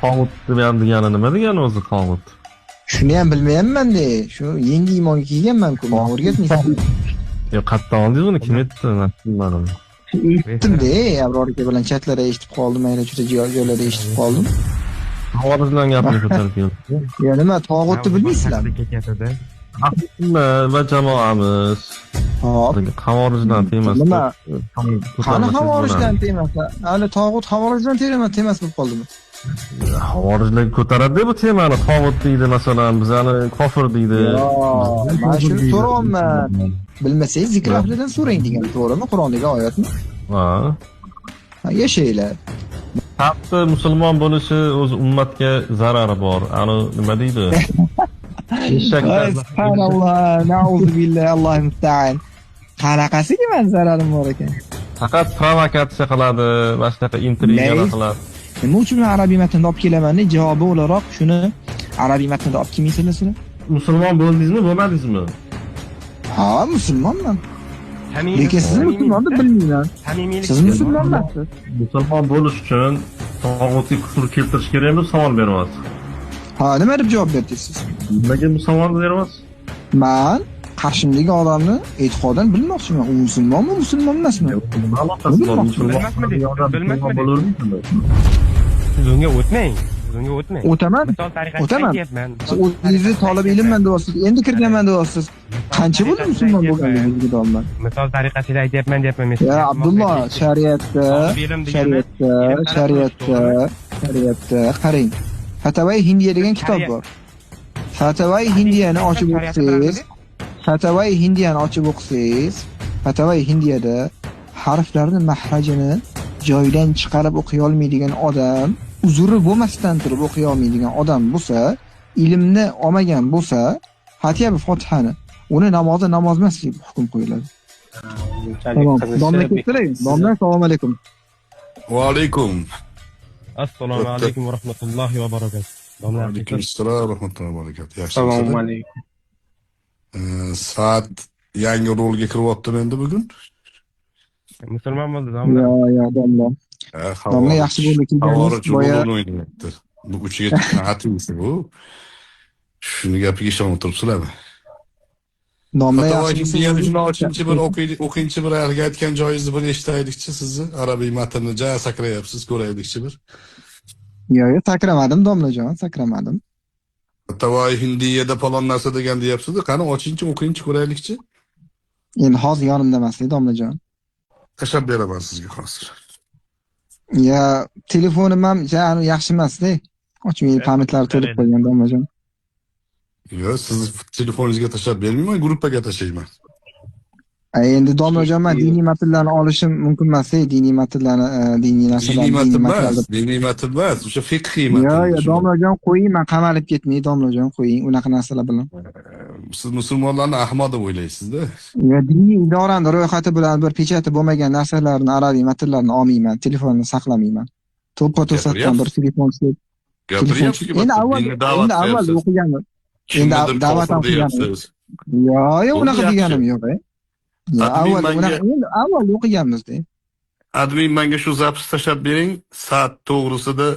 tog'ut degani nima degani o'zi tog'ut? Shuni ham bilmayapman-da. Shu yangi iymonga kelganman-ku. Men o'rgatmaysan. Yo, qayerdan oldingiz uni? Kim aytdi? Men bilmadim. Eshitdim-da, Abror aka bilan chatlarda eshitib qoldim, mayli juda joylarda eshitib qoldim. Xorijdan gapini ko'tarib keldi. Ya nima, tog'utni bilmaysizlarmi? Va jamoamiz Hop. Xorijdan temas. Nima? Qani havorijdan temasa? Hali tog'ut havorijdan temas bo'lib qoldimi? Xorijlar ko'taradi bu temani. Tog'ut deydi masalan, bizani kofir deydi. Men shuni so'rayapman. Bilmasangiz zikr ahlidan so'rang degan, to'g'rimi? Qur'ondagi oyatmi? Ha. Yashaylar. Hatto musulmon bo'lishi o'z ummatga zarari bor. Ani nima deydi? Subhanalloh, na'udzu billahi, Alloh musta'an. Qanaqasiga men zararim bor ekan? Faqat provokatsiya qiladi, boshqa intriga qiladi. Nima uchun arabiy matnda olib kelaman? Javobi o'laroq shuni arabiy matnda olib kelmaysizlar sizlar? Musulmon bo'ldingizmi, bo'lmadingizmi? Ha, musulmonman. Lekin siz musulmonni bilmayman. Siz musulmonmisiz? Musulmon bo'lish uchun tog'utga kufr keltirish kerakmi deb savol beryapsiz. Ha, nima deb javob berdingiz? Nimaga bu savolni beryapsiz? Men qarshimdagi odamni e'tiqodan bilmoqchiman. U musulmonmi, musulmon emasmi? Siz unga o'tmang. O'taman. O'zingizni tolib ilmman deyapsiz. Endi kirganman deyapsiz. Qancha bo'ldi musulmon bo'lganingizni bilmayman. Misol tariqasida aytyapman men. Ya Abdulloh, shariatda qarang. Fatavai Hindiya degan kitob bor. Fatavai Hindiyani ochib o'qisangiz, Fatavai Hindiyada harflarni mahrajini joyidan chiqarib o'qiy olmaydigan odam, uzri bo'lmasdan turib o'qiy olmaydigan odam bo'lsa, ilmni olmagan bo'lsa, Fatiha va Fotihani uni namozi namoz emas deb hukm qo'yiladi. Tamam. Domla ketdilar. Domla, assalomu alaykum. Va alaykum. Assalomu alaykum va rahmatullohi va barakatuh. Va alaykum assalom va rahmatullohi va barakatuh. Assalomu alaykum. Soat yangi rolga kiryaptimi endi bugun? Musulmon bo'ldi domla. Ya domla. Domla yaxshi bo'ldi kelganingiz. Boya bu uchiga chiqqan xatingiz bu. Shuni gapiga ishonib turibsizlarmi? Domla yaxshi o'qinchi bir haligi aytgan joyingizni bir eshitaylikchi sizni. Arabiy matnni ja sakrayapsiz, ko'raylikchi bir. Yo'q, sakramadim domlajon, sakramadim. Tavoy Hindiyada falon narsa degan deyapsiz-da, qani ochingchi, o'qingchi, ko'raylikchi. Endi hozir yonimda emas-da domlajon. Tashlab beraman sizga hozir. Ya, telefonim ham yaxshi emas-da. Ochmay pamyatlari to'lib qolgan domlajon. Yo'q, siz telefoningizga tashlab bermayman, gruppaga tashlayman. Endi domlajon, men diniy matnlarni olishim mumkin emas-da, diniy matnlarni, diniy narsalarni. Diniy matn emas, o'sha fiqhiy matn. Yo'q, domlajon qo'ying, men qamalib ketmay, domlajon qo'ying, unaqa narsalar bilan. Siz musulmonlarni ahmoq deb o'ylaysiz-da. Ya, diniy idorani ro'yxati bilan bir pechati bo'lmagan narsalarni, arabiy matnlarni olmayman, telefonni saqlamayman. To'ppa-to'satdan bir telefon silib. Endi avval o'qiganman. Endi da'vat ham qilganmiz. Yo'q, unaqa deganim yo'q. Avval o'qiganmiz-da. Admin menga shu zapis tashlab bering, soat to'g'risida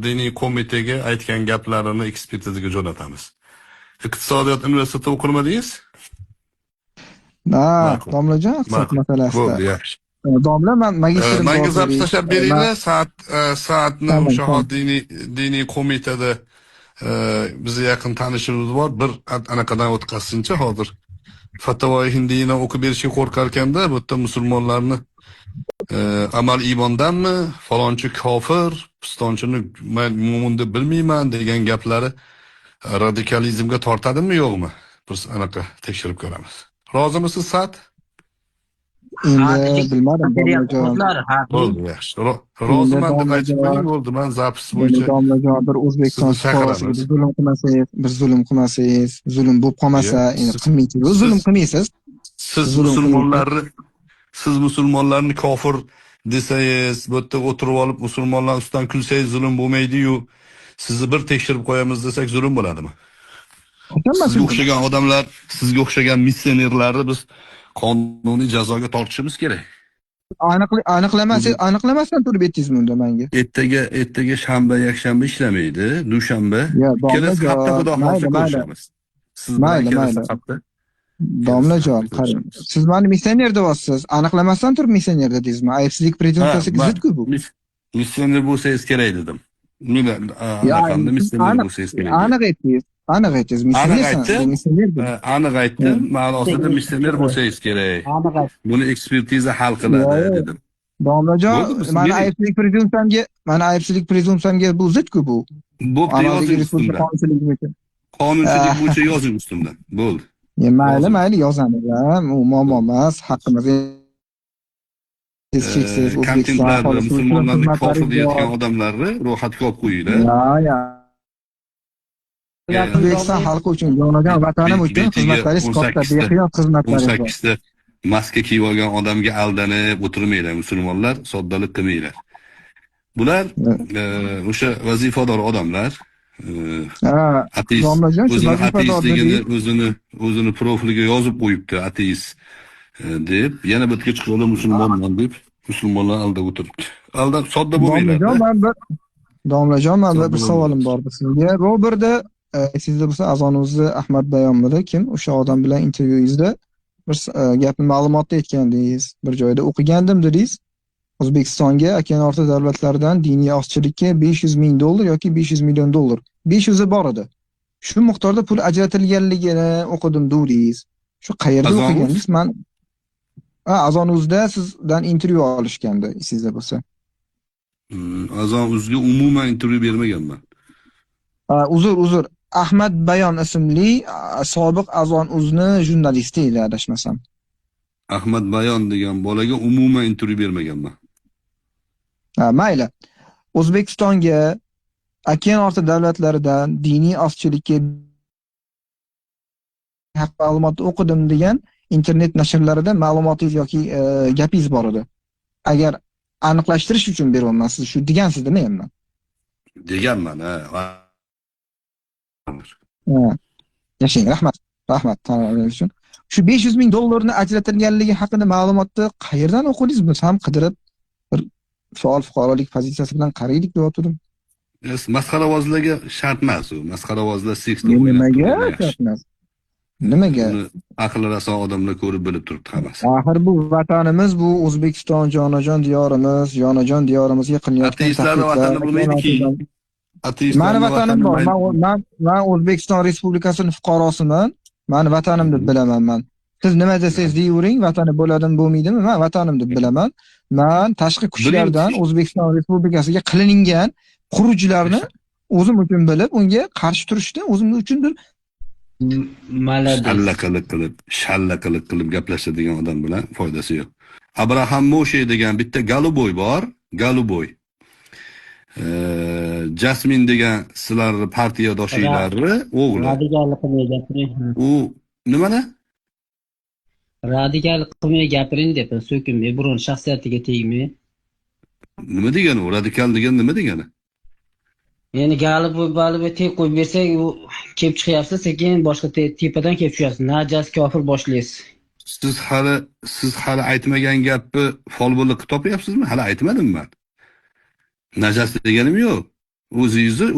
diniy qo'mitaga aytgan gaplarini ekspertizaga jo'natamiz. Iqtisodiyot universitetida o'qimadingiz? Ha, domlajon, iqtisod masalasida. Bo'ldi, yaxshi. Domla, men magistrim bor. Menga zapis tashlab beringlar, soatni o'sha diniy qo'mitada bizga yaqin tanishimiz bor. Bir anaqadan o'tkazsinchi hozir. Fatavoy Hindiyni o'qib berishga qo'rqar ekanda, bu yerda musulmonlarni amal iymondanmi, falonchi kofir, pistonchini men mo'min deb bilmayman degan gaplari radikalizmga tortadimi yo'qmi? Biz anaqa tekshirib ko'ramiz. Rozimisiz Sa'd? Endi bilmadim domlajon. Bo'ldi, yaxshi. Roziman deb aytib qo'ying, bo'ldi. Men zapis bo'yicha domlajon bir O'zbekiston fuqarosiga zulm qilmasangiz, zulm bo'lib qolmasa, endi qilmaysiz. Zulm qilmaysiz. Siz musulmonlarni kofir desangiz, bu yerda o'tirib olib musulmonlar ustidan kulsangiz zulm bo'lmaydi-yu, sizni bir tekshirib qo'yamiz desak zulm bo'ladimi? Sizga o'xshagan odamlar, sizga o'xshagan missionerlarni biz qonuniy jazoga tortishimiz kerak. aniqlamasdan turib aytdingizmi unda menga? Ertaga shanba, yakshanba ishlamaydi, dushanba. Ya Kelasi hafta domlajon, xudo mayli, xohlasa mayli, ko'rishamiz. Siz bilan mayli, kelasi mayli. hafta Domlajon, qarang. ko'rishamiz. Siz meni missioner deyapsiz. Aniqlamasdan turib missioner dedingizmi? Aybsizlik Ha, prezumpsiyasiga zid-ku bu. missioner bo'lsangiz kerak dedim. Meni Ya, anaqamda siz missioner aniq, bo'lsangiz kerak deydi. aniq aytdingiz. Aniq aytdingiz. Aniq Missionersan, bu aytdim, missioner bu. aniq aytdim, ma'nosida missioner bo'lsangiz kerak. Buni ekspertiza hal qiladi Yo'q, dedim. domlajon, Bo'ldi, siz mani bering. aybsizlik prezumpsiyamga bu zid-ku bu. Bo'pti, Amaldagi yozing respublika ustimdan. qonunchiligi bo'yicha. Qonunchilik bo'yicha yozing ustimdan. Bo'ldi. Mayli, Yozing. mayli yozamiz. U muammo emas. Haqqimizda cheksiz O'zbekiston Kontentlarni, aholisi uchun musulmonlarni xizmatlari kofir deyotgan bor. odamlarni ro'yxatga olib qo'yinglar. Ya. O'zbekiston xalqi uchun, jonajon vatanim uchun Betiga xizmatlaringiz katta, 18 ta beqiyos xizmatlaringiz bor. 18 ta maska kiyib olgan odamga aldanib o'tirmanglar musulmonlar, soddalik qilmanglar. Bular o'sha vazifador odamlar, Ha, ateist, domlajon, shu o'zini vazifador ateistligini dedingiz. o'zini profiliga yozib qo'yibdi ateist deb, yana bitta chiqib musulmonman deb musulmonlar aldab o'tiribdi. Aldab sodda bo'lmanglar. Domlajon, men bir Sodda savolim bor sizga. Robertda esingizda bo'lsa Azonuzda Ahmad Bayonmidi kim? O'sha odam bilan intervyuingizda bir gapni ma'lumotda aytgandingiz. Bir joyda o'qigandim dedingiz. O'zbekistonga okean orti davlatlardan diniy ozchilikka $500,000 yoki $500 million. 500 bor edi. Shu miqdorda pul ajratilganligini o'qidim dedingiz. Shu qayerda Azonuz? o'qiganingiz? Azonuzda sizdan intervyu olishgandi, esingizda bo'lsa. Azon uzga umuman intervyu bermaganman. Uzr. Ahmad Bayon ismli sobiq Azon Uz'ni jurnalisti edi adashmasam. Ahmad Bayon degan bolaga umuman intervyu bermaganman. Mayli. O'zbekistonga okean orti davlatlaridan diniy ozchilikka haq ma'lumotni o'qidim degan internet nashrlarida ma'lumotingiz yoki gapingiz bor edi. Agar aniqlashtirish uchun beryapman, siz shu degansizmi endi? Deganman, ha. Yashang, rahmat. Rahmat tanlaganingiz uchun. Shu $500,000 ajratilganligi haqida ma'lumotni qayerdan o'qidingiz? Biz ham qidirib bir faol fuqarolik pozitsiyasi bilan qaraylik deyotdim. Masxaravozlarga shart emas u. Masxaravozlar seks Nimaga shart emas? Nimaga? Aqli raso odamlar ko'rib bilib turibdi hammasi. Axir bu vatanimiz, bu O'zbekiston jonajon diyorimiz, jonajon diyorimizga qilinayotgan Ateistlarning vatani bo'lmaydi-ki. Mani vatanim bor. Men O'zbekiston Respublikasining fuqarosiman. Mani vatanim deb bilaman men. Siz nima desangiz deyavering, vatani bo'ladimi, bo'lmaydimi? Men vatanim deb bilaman. Men tashqi kuchlardan O'zbekiston Respublikasiga qilingan xurujlarni o'zim uchun bilib, unga qarshi turishni o'zim uchun bir shallaqiliq qilib gaplashadigan odam bilan foydasi yo'q. Abraham Moshe degan bitta Galuboy bor, Galuboy. Jasmin degan sizlarni partiyadoshinglarni o'g'li. Radikallik qilmay gapiring. U nimani? Radikallik qilmay gapiring deb so'kinmay, biron shaxsiyatiga tegmay. Nima degani u? Radikal degan nima degani? Ya'ni galib tek qo'yib bersak, u kelib chiqyapsiz, sekin boshqa tepadan kelib tushyapsiz. Najas kofir boshlaysiz. Siz hali aytmagan gapni folbonlik qilib topyapsizmi? Hali aytmadim men. Najas deganim yo'q.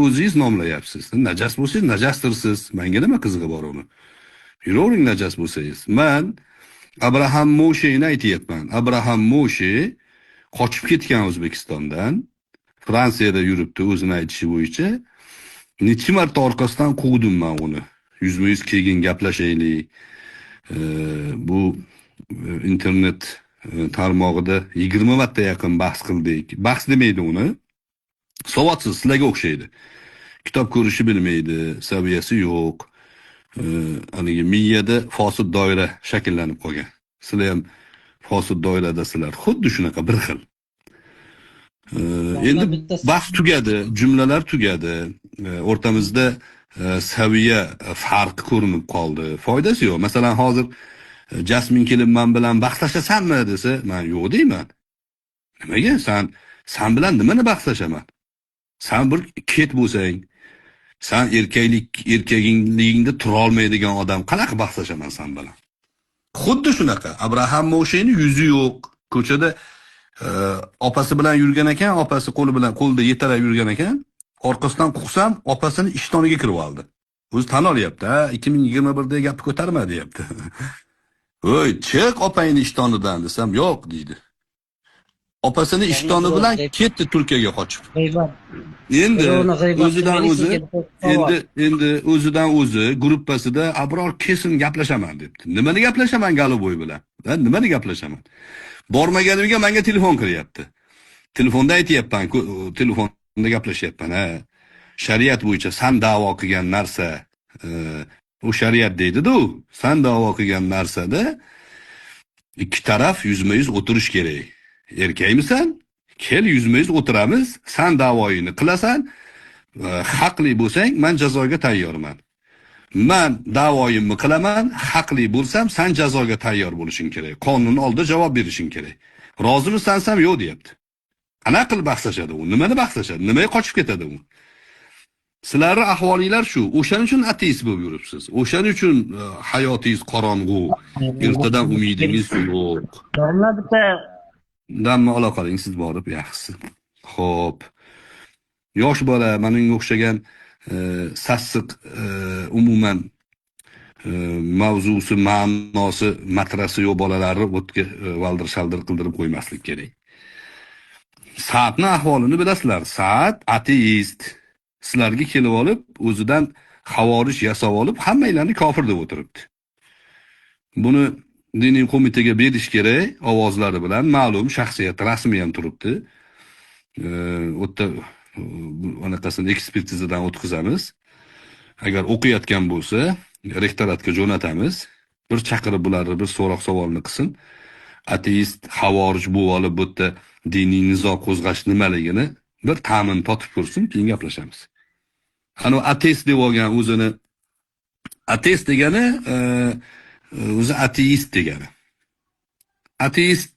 O'zingiz nomlayapsiz. Najas bo'lsangiz najastirsiz. Menga nima qizig'i bor uni? Yuravering najas bo'lsangiz. Men Abraham Mosheni aytyapman. Abraham Moshe qochib ketgan O'zbekistondan. Fransiyada yuribdi o'zini aytishi bo'yicha. Necha marta orqasidan quvdim men uni. Yuzma-yuz kelgin gaplashaylik. Bu internet tarmog'ida 20 marta yaqin bahs qildik. Bahs demaydi uni. Savodsiz, sizlarga o'xshaydi. Kitob ko'rishi bilmaydi, saviyasi yo'q. Haligi miyada fosid doira shakllanib qolgan. Sizlar ham fosid doiradasizlar. Xuddi shunaqa bir xil. Endi bahs tugadi, jumlalar tugadi. O'rtamizda saviya farqi ko'rinib qoldi. Foydasi yo'q. Masalan, hozir Jasmin kelib men bilan bahslashasanmi desa, men yo'q deyman. Nimaga? Sen bilan nimani bahslashaman? Sen bir ket bo'lsang, sen erkagingligingda tura olmaydigan odam qanaqa bahslashaman sen bilan? Xuddi shunaqa. Abraham Moshening yuzi yo'q. Ko'chada opasi bilan yurgan ekan, opasi qo'lida yetalab yurgan ekan. Orqasidan quqsam, opasini ishtoniga kirib oldi. O'zi tan olyapti, ha, 2021da gapni ko'tarma deyapti. Voy, chiq opangni ishtonidan desam, yo'q deydi. Opasini ishtoni bilan ketdi Turkiyaga qochib. G'iybat. Endi o'zidan o'zi Endi endi o'zidan o'zi gruppasida Abror kesin gaplashaman debdi. Nimani gaplashaman Galoboy bilan? Ha, nimani gaplashaman? Bormaganimga menga telefon qilyapti. Telefonda aytayapman, telefonda gaplashyapman, ha. Shariat bo'yicha san da'vo qilgan narsa, u shariat deydi-da, san da'vo qilgan narsada ikki taraf yuzma-yuz o'tirish kerak. Erkakmisan? Kel yuzma-yuz o'tiramiz, san da'voyingni qilasan, haqli bo'lsang, men jazoga tayyorman. Men da'voyimni qilaman, haqli bo'lsam, sen jazoga tayyor bo'lishing kerak. Qonun oldida javob berishing kerak. Rozimisan-sam yo'q deyapti. Qanaqa qilib bahslashadi u? Nimani bahslashadi? Nimaga qochib ketadi u? Sizlarning ahvolinglar shu. O'shaning uchun ateist bo'lib yuribsiz. O'shaning uchun hayotingiz qorong'u. Ertadan umidingiz yo'q. domla bitta Damni ola qoling, siz borib yaxshisi. Xo'p. Yosh bola, menga o'xshagan sassiq umuman mavzusi, ma'nosi, matrasi yo'q bolalarni o'tga valdir-shaldir qildirib qo'ymaslik kerak. Saatni ahvolini bilasizlar. Saat ateist. Sizlarga kelib olib, o'zidan xavorij yasab olib, hammanglarni kofir deb o'tiribdi. Buni diniy qo'mitaga berish kerak, ovozlari bilan ma'lum shaxsiyat rasmiy ham turibdi. O'tda anaqasini ekspertizadan o'tkazamiz. Agar o'qiyotgan bo'lsa, rektoratga jo'natamiz. Bir chaqirib bularni bir so'roq savolni qilsin. Ateist, xavorij bo'lib olib, bu yerda diniy nizo qo'zg'ash nimaligini bir ta'min totib ko'rsin, keyin gaplashamiz. Ana ateist deb olgan o'zini, ateist degani o'zi ateist degani. Ateist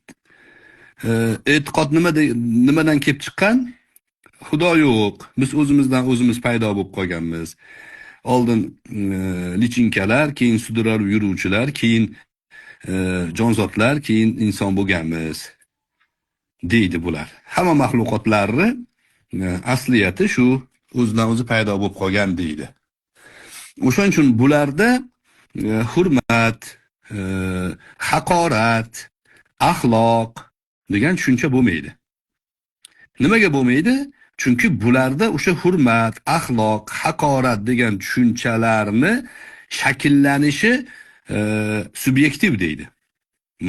e'tiqod nimadan kelib chiqqan? Xudo yo'q. Biz o'zimizdan o'zimiz paydo bo'lib qolganmiz. Oldin lichinkalar, keyin sudralib yuruvchilar, keyin jonzotlar, keyin inson bo'lganmiz deydi bular. Hamma mahluqotlarni asliyati shu o'zidan o'zi paydo bo'lib qolgan deydi. O'shaning uchun bularda hurmat, haqorat, axloq degan tushuncha bo'lmaydi. Nimaga bo'lmaydi? Chunki bularda o'sha hurmat, axloq, haqorat degan tushunchalarni shakllanishi subyektiv deydi.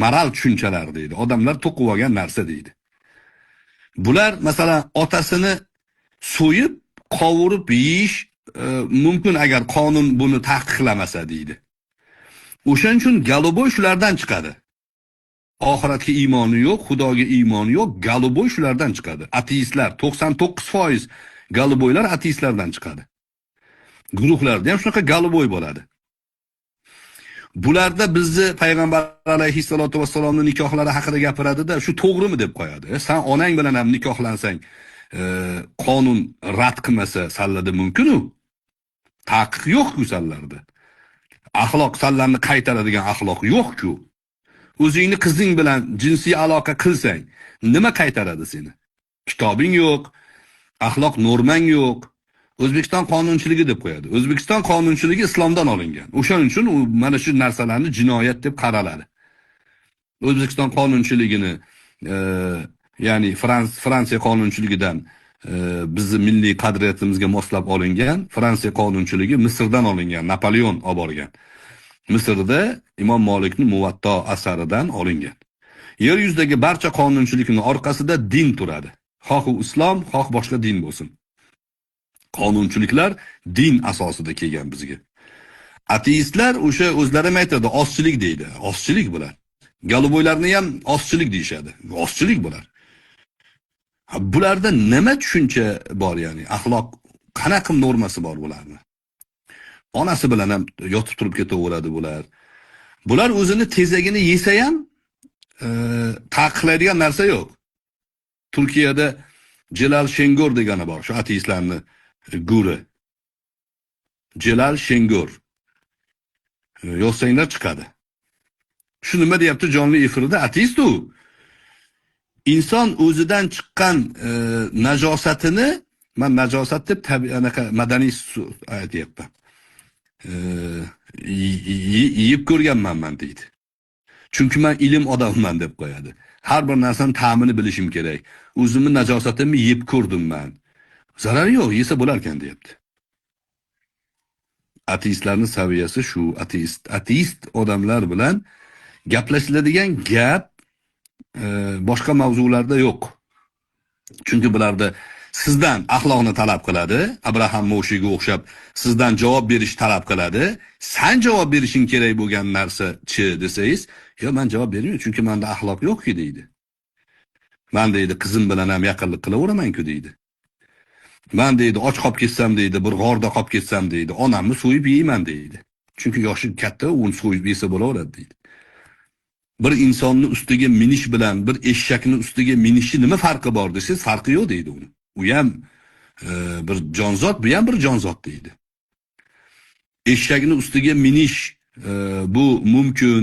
Moral tushunchalar deydi. Odamlar to'qib olgan narsa deydi. Bular masalan otasini so'yib, qovurib yeyish mumkin agar qonun buni taqiqlamasa deydi. O'shaning uchun Galoboy shulardan chiqadi. Oxiratga iymoni yo'q, Xudoga iymoni yo'q, Galoboy shulardan chiqadi. Ateistlar 99% Galoboylar ateistlardan chiqadi. Guruhlarda ham shunaqa Galoboy bo'ladi. Bularda bizni payg'ambar alayhissalatu vassalomning nikohlari haqida gapiradi-da, shu to'g'rimi deb qo'yadi. Sen onang bilan ham nikohlansang, qonun rad qilmasa, sallada mumkin-ku. Taqiq yo'q-ku sallarda. Axloq sallarni qaytaradigan axloq yo'q-ku. O'zingni qizing bilan jinsiy aloqa qilsang, nima qaytaradi seni? Kitobing yo'q, axloq normang yo'q. O'zbekiston qonunchiligi deb qo'yadi. O'zbekiston qonunchiligi islomdan olingan. O'shaning uchun u mana shu narsalarni jinoyat deb qaraladi. O'zbekiston qonunchiligini, ya'ni Fransiya qonunchiligidan bizni milliy qadriyatimizga moslab olingan, Fransiya qonunchiligi Misrdan olingan, Napoleon olib borgan. Misrda Imom Molikning Muvatto asaridan olingan. Yer yuzidagi barcha qonunchilikning orqasida din turadi. Xoh u islom, xoh boshqa din bo'lsin. Qonunchiliklar din asosida kelgan bizga. Ateistlar o'sha o'zlari ham aytadi, ozchilik deydi. Ozchilik bular. Galoboylarni ham ozchilik deyshadi. Ozchilik bular. Bularda nima tushuncha bor, ya'ni axloq qanaqa normasi bor bularni? Onasi bilan ham yotib turib ketaveradi bular. Bular o'zini tezagini yesa ham taqiqlaydigan narsa yo'q. Turkiyada Celal Şengör degani bor, shu ateistlarni guru. Celal Şengör. Yozsanglar chiqadi. Shu nima deyapti jonli efirda? Ateist u. inson o'zidan chiqqan najosatini, men najosat deb anaqa madaniy aytyapman. Yeyib ko'rganman men deydi. Chunki men ilm odamman deb qo'yadi. Har bir narsani ta'mini bilishim kerak. O'zimni najosatimni yeb ko'rdim men. Zarari yo'q, yesa bo'lar ekan deyapti. Ateistlarning saviyasi shu. Ateist odamlar bilan gaplashiladigan gap boshqa mavzularda yo'q. Chunki bularda sizdan axloqni talab qiladi, Abraham Moshiga o'xshab sizdan javob berish talab qiladi. Sen javob berishing kerak bo'lgan narsa-chi desangiz, "Yo, men javob bermayman, chunki menda axloq yo'q-ku" deydi. Men deydi, qizim bilan ham yaqinlik qilaveraman-ku deydi. Men deydi, och qolib ketsam deydi, bir g'orda qolib ketsam deydi, onamni so'yib yeyman deydi. Chunki yoshi katta, uni so'yib yesa bo'laveradi deydi. Bir insonni ustiga minish bilan bir eshakni ustiga minishi nima farqi bor desangiz, farqi yo'q deydi uni. U ham bir jonzot, bu ham bir jonzot deydi. Eshakni ustiga minish bu mumkin,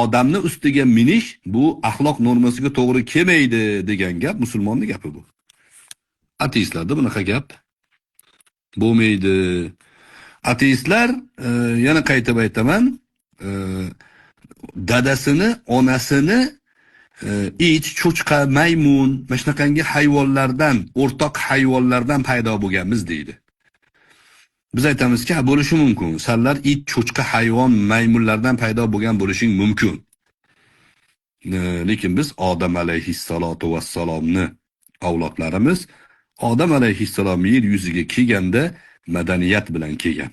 odamni ustiga minish bu axloq normasiga to'g'ri kelmaydi degan gap musulmonning gapi bu. Ateistlarda bunaqa gap bo'lmaydi. Ateistlar yana qaytib aytaman, dadasini, onasini it, cho'chqa, maymun, mana shunaqangi hayvonlardan, o'rtoq hayvonlardan paydo bo'lganmiz deydi. Biz aytamizki, bo'lishi mumkin. Sanlar it, cho'chqa, hayvon, maymunlardan paydo bo'lgan bo'lishing mumkin. Lekin biz Odam alayhissalotu vassalomni avlodlarimiz, Odam alayhissalom yer yuziga kelganda madaniyat bilan kelgan.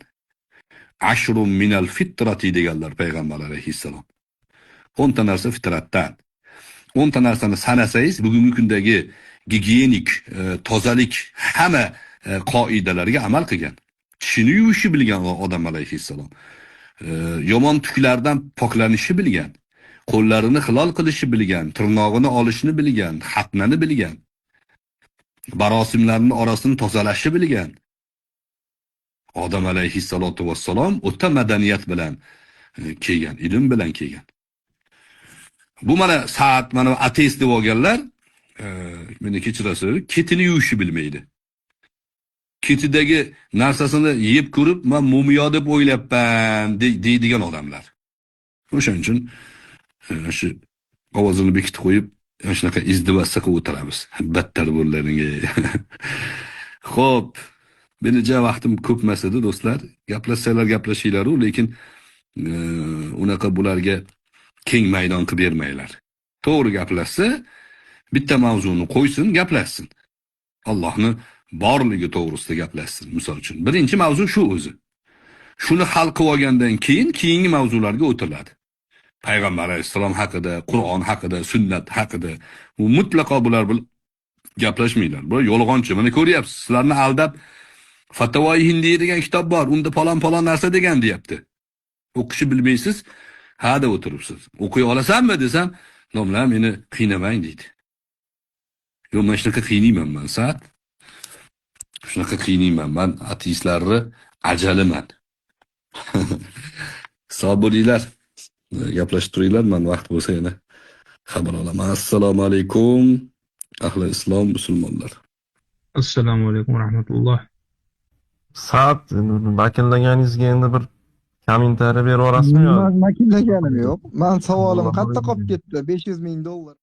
Ashrun minal fitrati deganlar payg'ambar alayhissalom. 10 ta narsa fitratdan. 10 ta narsani sanasangiz, bugungi kundagi gigiyenik, tozalik hamma qoidalarga amal qilgan. Tishini yuvishni bilgan odam alayhissalom. Yomon tuklardan poklanishni bilgan. Qo'llarini hilol qilishni bilgan, tirnog'ini olishni bilgan, xatnani bilgan. Barosimlarning orasini tozalashni bilgan. Odam alayhissalotu vassalom o'ta madaniyat bilan kelgan, ilm bilan kelgan. Bu mana saat mana ateist deb olganlar, meni kechirasiz, ketini yuvishni bilmaydi. Ketidagi narsasini yeb ko'rib, men mumiyo deb o'ylabman deydigan odamlar. O'shaning uchun shu ovozini bekitib qo'yib, shunaqa izdivassa qilib o'tiramiz. Battar bo'laringa. Xo'p, menimcha vaqtim ko'pmasadi do'stlar. Gaplashsanglar gaplashinglar, lekin unaqa bularga keng maydon qilib bermanglar. To'g'ri gaplashsa, bitta mavzuni qo'ysin, gaplashsin. Allohni borligi to'g'risida gaplashsin. Misol uchun, birinchi mavzu shu o'zi. Shuni hal qilib olgandan keyin keyingi mavzularga o'tiladi. Payg'ambar alayhissalom haqida, Qur'on haqida, sunnat haqida mutlaqo bular bilan gaplashmaylar. Bu yolg'onchi. Mana ko'ryapsiz, sizlarni aldab Fatavoi Hindiya degan kitob bor. Unda falon narsa degan deyapti. O'qishni bilmaysiz, ha deb o'tiribsiz. O'qiy olasanmi desam, domla meni qiynamang deydi. Yo'q, men shunaqa qiynayman men, saat. Shunaqa qiynayman. Men ateistlarni ajaliman. Sog' bo'linglar. Gaplashib turinglar, men vaqt bo'lsa yana xabar olaman. Assalomu alaykum ahli islom musulmonlar. Assalomu alaykum va rahmatulloh. Saat vakillaganinizga endi bir kommentariy berib yuborasizmi yo? Men makillaganim yo'q. Men savolim qattiq qolib ketdi. $500,000.